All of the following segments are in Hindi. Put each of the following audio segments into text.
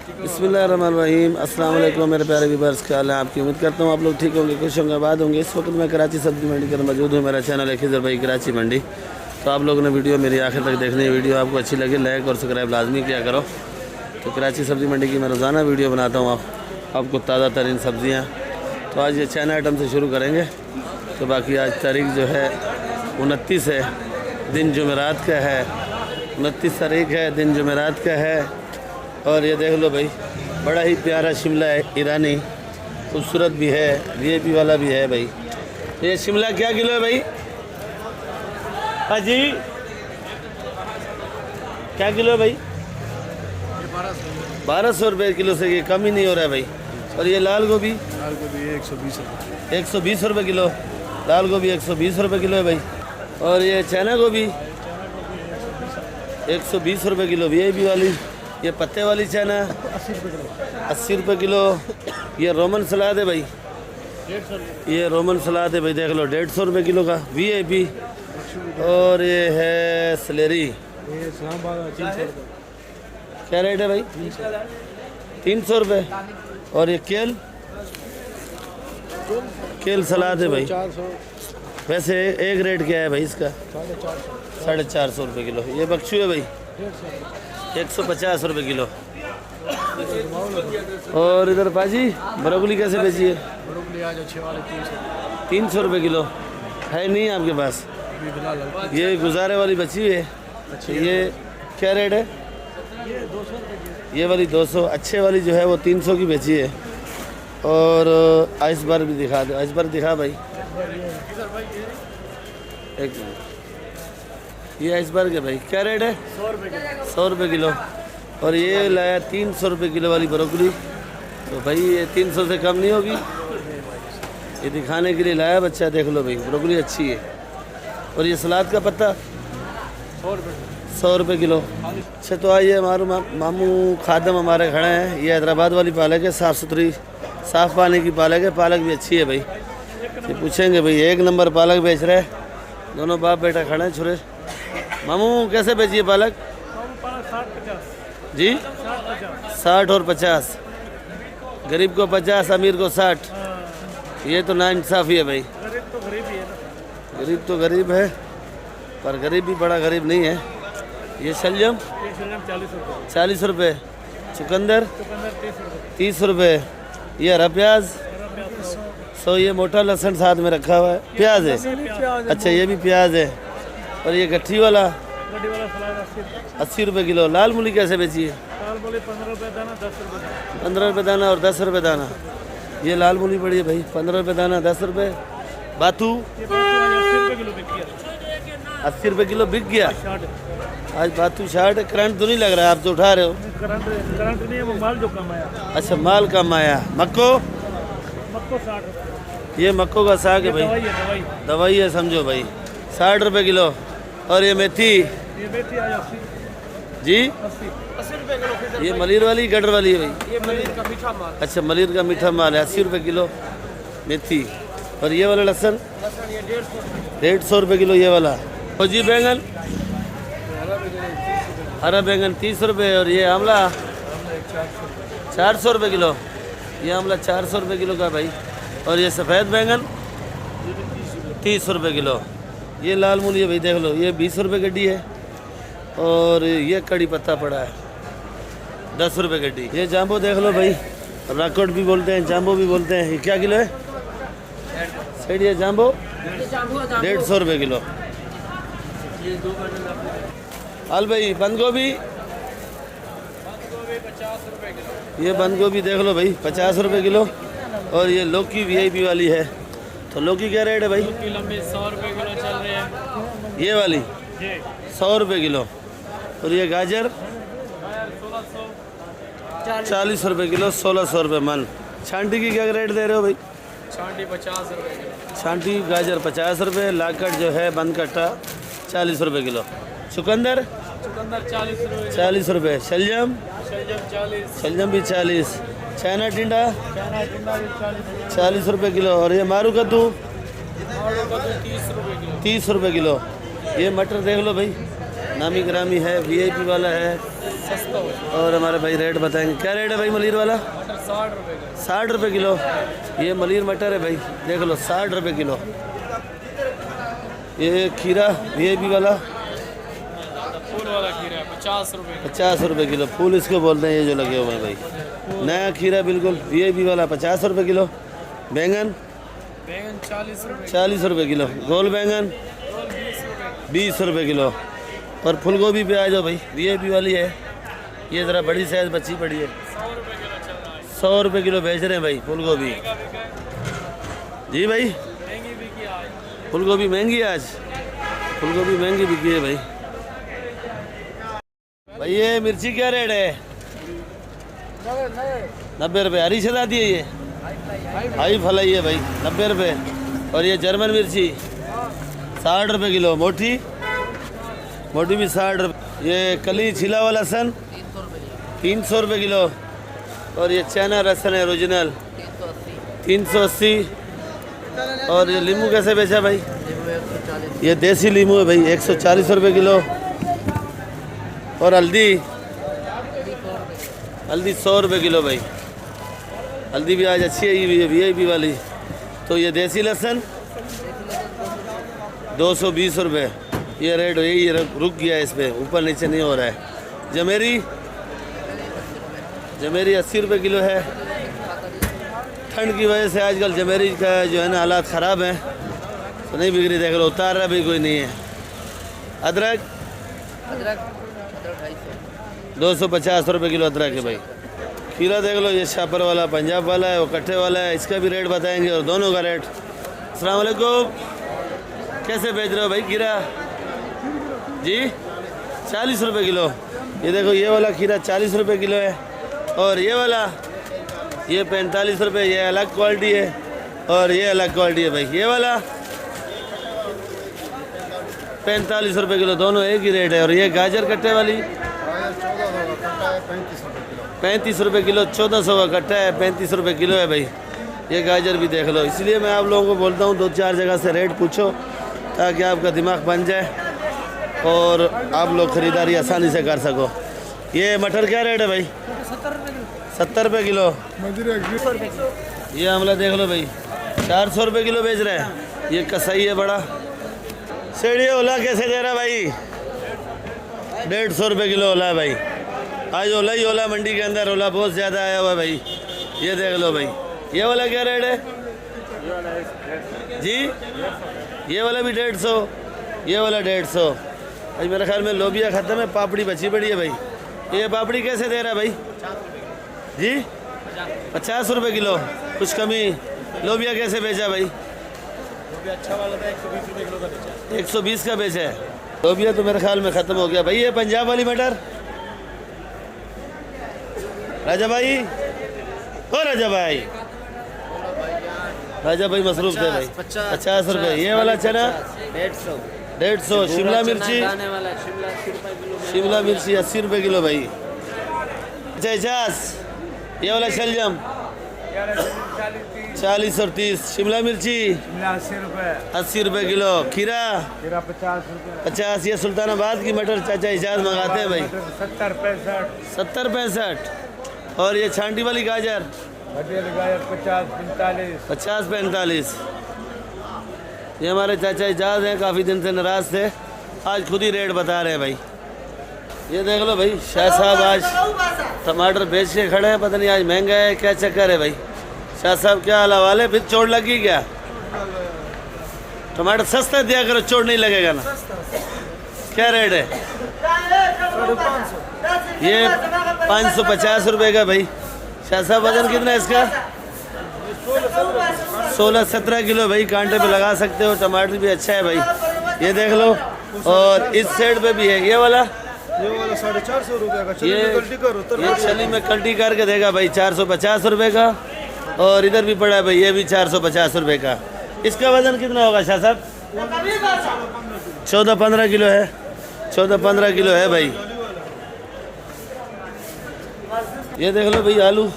बिस्मिल्लाहिर्रहमानिर्रहीम। अस्सलाम वालेकुम मेरे प्यारे व्यूअर्स, क्या हाल है आपकी। उम्मीद करता हूँ आप लोग ठीक होंगे, खुश होंगे, आबाद होंगे। इस वक्त मैं कराची सब्जी मंडी पर मौजूद हूँ। मेरा चैनल है खिजर भाई कराची मंडी। तो आप लोगों ने वीडियो मेरी आखिर तक देखनी है। वीडियो आपको अच्छी लगे लाइक और सब्सक्राइब लाजमी किया करो। तो कराची सब्जी मंडी की मैं रोज़ाना वीडियो बनाता हूँ आपको ताज़ा तरीन सब्ज़ियाँ। तो आज ये चैन आइटम से शुरू करेंगे। तो बाकी आज तारीख जो है 29 है, दिन जुमेरात का है। 29 तारीख है, दिन जुमेरात का है। और ये देख लो भाई, बड़ा ही प्यारा शिमला है, ईरानी, खूबसूरत भी है, वीआईपी वाला भी है भाई। ये शिमला क्या किलो है भाई? हाँ जी, क्या किलो है भाई? 1200 रुपये किलो से ये कम ही नहीं हो रहा है भाई। और ये लाल गोभी 120 रुपये 120 रुपये किलो। लाल गोभी 120 रुपये किलो है भाई। और ये चाइना गोभी 120 रुपये किलो वीआईपी वाली। ये पत्ते वाली चाइना 80 रुपये किलो। ये रोमन सलाद है भाई, ये रोमन सलाद है भाई, देख लो 150 रुपये किलो का वीआईपी। और ये है सलेरी, क्या रेट है भाई? 300 रुपये। और ये केल सलाद है भाई। वैसे एक रेट क्या है भाई इसका? 450 रुपये किलो। ये बख्शू है भाई 150 रुपये किलो। और इधर पाजी ब्रोकली कैसे बेची है? ब्रोकली आज अच्छे वाले 300 रुपये किलो है नहीं आपके पास? ये गुजारे वाली बची हुई है। अच्छा, ये क्या रेट है? ये वाली 200, अच्छे वाली जो है वो 300 की बेची है। और आइसबर्ग भी दिखा दो, आइसबर्ग दिखा भाई। एक मिनट, ये आइसबर्ग है भाई, क्या रेट है? 100 रुपये किलो। और ये लाया 300 रुपये किलो वाली ब्रोकली। तो भाई ये 300 से कम नहीं होगी, ये दिखाने के लिए लाया बच्चा। देख लो भाई, ब्रोकली अच्छी है। और ये सलाद का पत्ता 100 रुपये किलो। अच्छा, तो आइए, हमारे मामू खादम हमारे खड़े हैं। ये हैदराबाद वाली पालक है, साफ़ सुथरी, साफ़ पानी की पालक है। पालक भी अच्छी है भाई। ये पूछेंगे भाई, एक नंबर पालक बेच रहे हैं। दोनों बाप बेटा खड़े हैं। छुरे मामू कैसे बेचिए पालक? जी 60 और 50, गरीब को 50, अमीर को 60। ये तो नाइंसाफ़ी है भाई। गरीब तो गरीब है, पर गरीब भी बड़ा गरीब नहीं है। ये शलजम 40 रुपये। चुकंदर 30 रुपये। ये हरा प्याज 100। ये मोटा लहसुन साथ में रखा हुआ है, प्याज है। अच्छा, ये भी प्याज है। और ये गट्ठी वाला 80 रुपये किलो। लाल मूली कैसे बेची है? 15 रुपये दाना और 10 रुपये दाना। ये लाल मूली पड़ी है भाई, 15 रुपये दाना, 10 रुपये। बाथू 80 रुपये किलो बिक गया आज। बाथू 60। करंट तो नहीं लग रहा है, आप तो उठा रहे हो? करंट नहीं है, वो माल जो कम आया। अच्छा, माल कम आया। मक्को 60। ये मक्को का साग है भाई, दवाई है समझो भाई, 60 रुपये किलो। और ये मेथी आज 80 जी 80 रुपये किलो। ये मलिर वाली गटर वाली है भाई? ये मलिर का मीठा माल। अच्छा, मलिर का मीठा माल है, 80 रुपये किलो मेथी। और ये वाला लहसुन 150 रुपये किलो ये वाला। और जी बैंगन, हरा बैंगन 30 रुपये। और ये आंवला 400 रुपये किलो। ये आंवला 400 रुपये किलो का भाई। और ये सफ़ेद बैंगन 30 रुपये किलो। ये लाल मूली है भाई, देख लो, ये 20 रुपये गड्डी है। और ये कड़ी पत्ता पड़ा है 10 रुपये गड्डी। ये जाम्बो देख लो भाई, राकोट भी बोलते हैं, जाम्बो भी बोलते हैं। ये क्या किलो है? सेठ ये जाम्बो 150 रुपये किलो। हाल भाई बंद गोभी, ये बंद गोभी देख लो भाई 50 रुपये किलो। और ये लौकी वीआईपी वाली है। तो लौकी क्या रेट है भाई? 100 रुपये किलो चल रहे हैं। ये वाली 100 रुपये किलो। और ये गाजर 40 रुपये किलो, 1600 रुपये मन। छांटी की क्या रेट दे रहे हो भाई? छांटी 50 रुपये किलो। छांटी गाजर 50 रुपये। लाकट जो है बंद कट्टा 40 रुपये किलो। चुकंदर 40 रुपये। शलजम 40। भी 40। चाइना टिंडा 40 रुपये किलो। और ये मारू कद्दू 30 रुपये किलो। ये मटर देख लो भाई, नामी ग्रामी है, वीआईपी वाला है। सस्ता हो जाए। और हमारे भाई रेट बताएंगे, क्या रेट है भाई मलिर वाला? मटर 60 रुपए का। 60 रुपये किलो। ये मलिर मटर है भाई, देख लो 60 रुपये किलो। ये खीरा वीआईपी वाला फूल वाला खीरा है 50 रुपए का। 50 रुपये किलो। फूल इसको बोलते हैं ये जो लगे हुए हैं भाई। नया खीरा बिल्कुल वीआईपी वाला 50 रुपये किलो। बैंगन बैंगन 40 रुपए। 40 रुपये किलो। गोल बैंगन 20 रुपये किलो। और फूल गोभी पे आ जाओ भाई, वीआईपी वाली है ये, ज़रा बड़ी साइज बच्ची पड़ी है। 100 रुपए किलो चल रहा है। 100 रुपये किलो बेच रहे हैं भाई फूल गोभी। महंगा बिका है। जी भाई, महंगी बिकी आज। फूल गोभी महंगी है आज, फूल गोभी महंगी बिकी है भाई। भाई ये मिर्ची क्या रेट है? 90 रुपये। हरी सलादी है ये, हाई फलाई है भाई, 90 रुपये। और ये जर्मन मिर्ची 60 रुपये किलो। मोटी मोटी भी 60 रुपये। ये कली छिला हुआ लहसुन 300 रुपये किलो। और ये चाइना लहसुन है ओरिजिनल 380। और ये नींबू कैसे बेचा भाई? ये देसी नींबू है भाई 140 रुपये किलो। और हल्दी 100 रुपये किलो भाई। हल्दी भी आज अच्छी आई हुई है वीआईपी वाली। तो ये देसी लहसुन 220 रुपये। ये रेट यही रुक गया है, इस पर ऊपर नीचे नहीं हो रहा है। जमेरी 80 रुपये किलो है। ठंड की वजह से आजकल जमेरी का जो है ना हालात ख़राब हैं, तो नहीं बिक रही। देख लो उतार रहा भी कोई नहीं है। अदरक 250 रुपये किलो अदरक है भाई। खीरा देख लो, ये शापर वाला पंजाब वाला है, वो कट्टे वाला है, इसका भी रेट बताएंगे और दोनों का रेट। अस्सलाम वालेकुम, कैसे बेच रहे हो भाई खीरा? जी 40 रुपये किलो। ये देखो ये वाला खीरा 40 रुपये किलो है। और ये वाला ये 45 रुपये। ये अलग क्वालिटी है और ये अलग क्वालिटी है भाई। ये वाला 45 रुपये किलो, दोनों एक ही रेट है। और ये गाजर कट्टे वाली 35 रुपये किलो। 1400 का कट्टा है, 35 रुपये किलो है भाई। ये गाजर भी देख लो। इसलिए मैं आप लोगों को बोलता हूँ 2-4 जगह से रेट पूछो ताकि आपका दिमाग बन जाए और आप लोग ख़रीदारी आसानी से कर सको। ये मटर क्या रेट है भाई? 70 रुपये किलो। ये आमला देख लो भाई 400 रुपये किलो बेच रहे हैं। ये कसाई है बड़ा। सेड़ी ओला कैसे दे रहा भाई? 150 रुपये किलो ओला है भाई। आज ओला ही ओला, मंडी के अंदर ओला बहुत ज़्यादा आया हुआ है भाई। ये देख लो भाई। ये वाला क्या रेट है जी? ये वाला भी 150, ये वाला 150। भाई मेरे ख्याल में लोबिया ख़त्म है, पापड़ी बची पड़ी है भाई। ये पापड़ी कैसे दे रहा है भाई जी? 50 रुपये किलो, कुछ कमी। लोबिया कैसे बेचा भाई? अच्छा वाला था 120 रुपए किलो का बेचा। 120 का बेचा है। लोबिया तो मेरे ख्याल में ख़त्म हो गया भाई। ये पंजाब वाली मटर राजा भाई, ओ राजा भाई, राजा भाई मसरूफ थे भाई। 50 रुपये। ये वाला चना 150। शिमला मिर्ची, शिमला मिर्ची 80 रुपये किलो भाई। 50। ये वाला शलजम 40 और 30। शिमला मिर्ची 80 रुपये किलो। खीरा 50। ये सुल्तानाबाद की मटर चाचा इजाज़ मंगाते हैं भाई 70-65। और ये छांटी वाली गाजर 50-45। ये हमारे चाचा इजाज़ हैं, काफ़ी दिन से नाराज़ थे, आज खुद ही रेट बता रहे हैं भाई। ये देख लो भाई शाह साहब आज टमाटर बेच के खड़े हैं। पता नहीं आज महंगा है क्या चक्कर है भाई। शाह साहब क्या हाल हवाल है? फिर चोट लगी क्या? टमाटर सस्ता दिया करो, चोट नहीं लगेगा ना। क्या रेट है? ये 550 रुपये का भाई। शाह साहब वजन कितना है इसका? 16-17 किलो भाई। कांटे पे लगा सकते हो। टमाटर भी अच्छा है भाई, ये देख लो। और इस साइड पे भी है ये वाला 450 रुपये का। ये छली में कल्टी करके देगा भाई 450 रुपये का। और इधर भी पड़ा है भाई, ये भी 450 रुपये का। इसका वजन कितना होगा शाह साहब? 14-15 किलो है। 14-15 किलो है भाई। ये देख लो भाई आलू,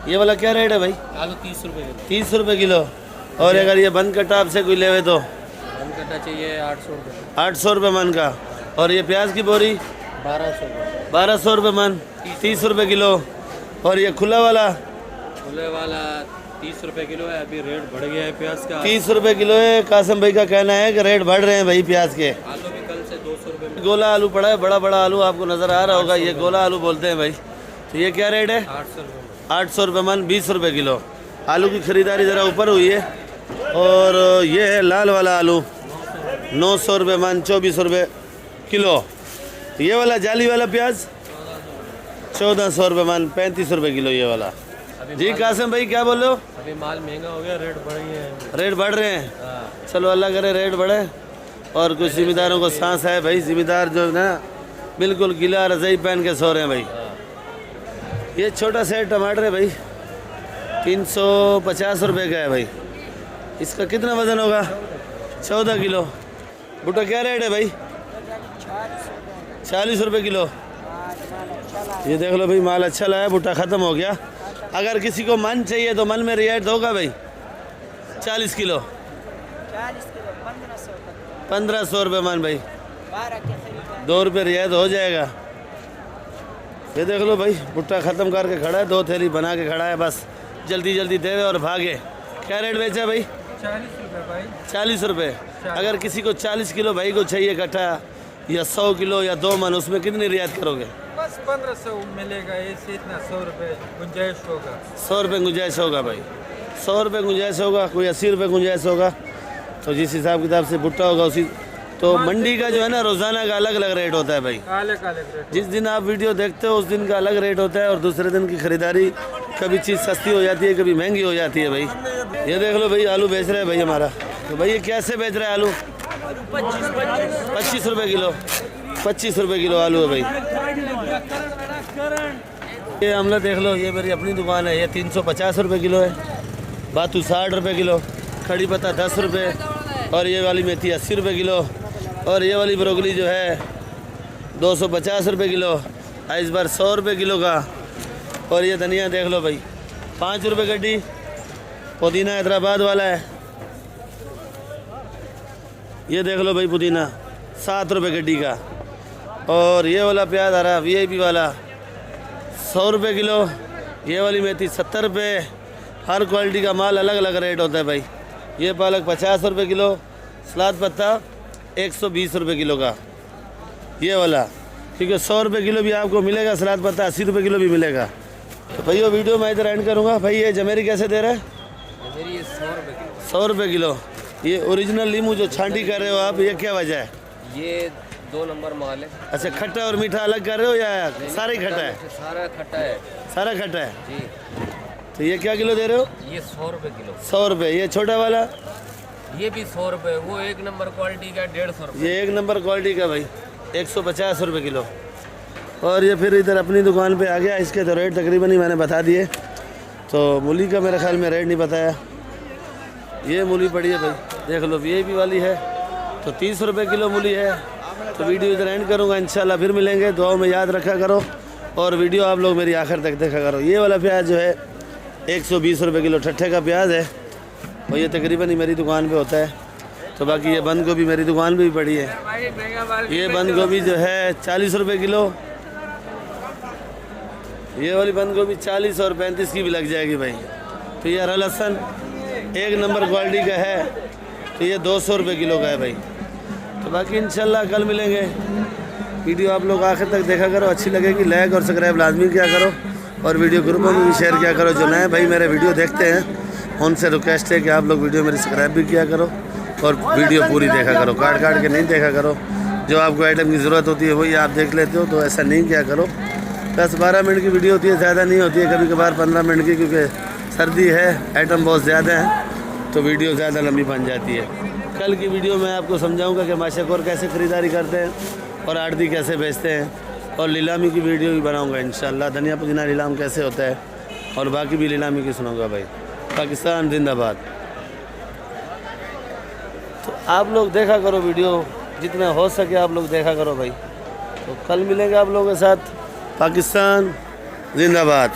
ये वाला क्या रेट है भाई? आलू 30 रुपए किलो। 30 रुपये किलो। और अगर ये बंद कट्टा आपसे कोई लेवे तो बंद कट्टा चाहिए 800 रुपये। 800 रुपये मन का। और ये प्याज की बोरी 1200 रुपये। 1200 रुपये मन, 30 रुपये किलो। और ये खुला वाला 30 रुपए किलो है। अभी रेट बढ़ गया है प्याज का। 30 रुपये किलो है। कासिम भाई का कहना है कि रेट बढ़ रहे हैं भाई प्याज के। आलू भी कल से 200 रुपए में। गोला आलू पड़ा है, बड़ा बड़ा आलू आपको नज़र आ रहा होगा, ये गोला आलू बोलते हैं भाई। तो ये क्या रेट है? 800 रुपए में। 800 रुपये मन, 20 रुपये किलो। आलू की खरीदारी ज़रा ऊपर हुई है। और ये है लाल वाला आलू 900 रुपये मन, 24 रुपये किलो। ये वाला जाली वाला प्याज 1400 रुपये मन, 35 रुपये किलो ये वाला। जी कासिम भाई क्या बोल रहे हो? अभी माल महंगा हो गया, रेट बढ़ गए हैं। रेट बढ़ रहे हैं। चलो अल्लाह करे रेट बढ़े। और कुछ जिम्मेदारों को सांस है भाई। जिम्मेदार जो है ना बिल्कुल गीला रजाई पहन के सो रहे हैं भाई। ये छोटा सेट टमाटर है भाई, 350 रुपये का है भाई। इसका कितना वज़न होगा? 14 किलो। भुट्टा क्या रेट है भाई? 40 रुपये किलो। ये देख लो भाई, माल अच्छा लाया, भुट्टा ख़त्म हो गया। अगर किसी को मन चाहिए तो मन में रियायत होगा भाई। 40 किलो 1500 रुपये मन भाई, 2 रुपये रियायत हो जाएगा। ये देख लो भाई, भुट्टा ख़त्म करके खड़ा है, 2 थैली बना के खड़ा है, बस जल्दी जल्दी दे और भागे। क्या रेट बेचा भाई? 40 रुपए भाई। 40 रुपये। अगर किसी को 40 किलो भाई को चाहिए इकट्ठा, या 100 किलो या 2 मन, उसमें कितनी रियायत करोगे? बस 1500 मिलेगा, ऐसे इतना 100 रुपए गुंजाइश होगा। 100 रुपये गुंजाइश होगा भाई, 100 रुपये गुंजाइश होगा, कोई 80 रुपये गुंजाइश होगा। तो जिस हिसाब किताब से भुट्टा होगा उसी। तो मंडी का जो है ना रोज़ाना का अलग अलग रेट होता है भाई। अलग अलग रेट। जिस दिन आप वीडियो देखते हो उस दिन का अलग रेट होता है, और दूसरे दिन की खरीदारी कभी चीज़ सस्ती हो जाती है, कभी महंगी हो जाती है भाई। ये देख लो भाई, आलू बेच रहे हैं भाई हमारा। तो भाई ये कैसे बेच रहा है आलू? 25 रुपये किलो। 25 रुपये किलो आलू है भाई। ये आमला देख लो, ये मेरी अपनी दुकान है, ये 350 रुपये किलो है। बातू 60 रुपये किलो, खड़ी पत्ता 10 रुपये, और ये वाली मेथी 80 रुपये किलो, और ये वाली ब्रोकली जो है 250 रुपये किलो, इस बार 100 रुपये किलो का। और ये धनिया देख लो भाई, 5 रुपये गड्डी। पुदीना हैदराबाद वाला है, ये देख लो भाई, पुदीना 7 रुपये गड्डी का। और ये वाला प्याज आ रहा VIP वाला 100 रुपये किलो। ये वाली मेथी 70 रुपये। हर क्वालिटी का माल अलग अलग रेट होता है भाई। ये पालक 50 रुपये किलो, सलाद पत्ता 120 रुपये किलो का ये वाला, क्योंकि 100 रुपये किलो भी आपको मिलेगा, सलाद पत्ता 80 रुपये किलो भी मिलेगा। तो भाई वो वीडियो मैं इधर एंड करूँगा। भाई ये जमेरी कैसे दे रहे हैं? जमेरी ये 100 रुपए किलो। 100 रुपये किलो। ये ओरिजिनल नींबू जो छांटी कर रहे हो आप, ये क्या वजह है? ये 2 नंबर माल है। अच्छा, खट्टा और मीठा अलग कर रहे हो या सारा ही खट्टा है? सारा खट्टा है। सारा खट्टा है जी। तो ये क्या किलो दे रहे हो? ये 100 रुपए किलो। 100 रुपये। ये छोटा वाला? ये भी 100 रुपए। वो 1 नंबर क्वालिटी का 150 रुपए। ये 1 नंबर क्वालिटी का भाई 150 रुपये किलो। और ये फिर इधर अपनी दुकान पे आ गया। इसके तो रेट तकरीबन ही मैंने बता दिए। तो मूली का मेरे ख्याल में रेट नहीं बताया। ये मूली पड़ी है भाई, देख लो, VIP वाली है, तो 30 रुपये किलो मूली है। तो वीडियो इधर एंड करूँगा, इंशाल्लाह फिर मिलेंगे। दुआओं में याद रखा करो, और वीडियो आप लोग मेरी आखिर तक देखा करो। ये वाला प्याज जो है 120 रुपये किलो ठट्ठे का प्याज है, और ये तकरीबन ही मेरी दुकान पे होता है। तो बाकी ये बंद गोभी मेरी दुकान पे भी पड़ी है। ये बंद गोभी जो है 40 रुपये किलो। ये वाली बंद गोभी 40 और 35 की भी लग जाएगी भाई। तो ये हरा लहसुन 1 नंबर क्वालिटी का है, तो ये 200 रुपये किलो का है भाई। तो बाकी इंशाल्लाह कल मिलेंगे। वीडियो आप लोग आखिर तक देखा करो, अच्छी लगेगी लाइक और सब्सक्राइब लाजमी किया करो, और वीडियो ग्रुपों में भी शेयर किया करो। जो नए भाई मेरे वीडियो देखते हैं उनसे रिक्वेस्ट है कि आप लोग वीडियो मेरी सब्सक्राइब भी किया करो, और वीडियो पूरी देखा करो, काट काट के नहीं देखा करो। जो आपको आइटम की ज़रूरत होती है वही आप देख लेते हो, तो ऐसा नहीं किया करो। 10-12 मिनट की वीडियो होती है, ज़्यादा नहीं होती है, कभी कभार 15 मिनट की, क्योंकि सर्दी है, आइटम बहुत ज़्यादा है, तो वीडियो ज़्यादा लंबी बन जाती है। कल की वीडियो में आपको समझाऊंगा कि माशाकोर कैसे ख़रीदारी करते हैं, और आड़ती कैसे बेचते हैं, और नीलामी की वीडियो भी बनाऊंगा इंशाल्लाह। धनिया पुदीना नीलाम कैसे होता है, और बाकी भी नीलामी की सुनाऊंगा भाई। पाकिस्तान जिंदाबाद। तो आप लोग देखा करो वीडियो, जितना हो सके आप लोग देखा करो भाई। तो कल मिलेंगे आप लोगों के साथ। पाकिस्तान जिंदाबाद।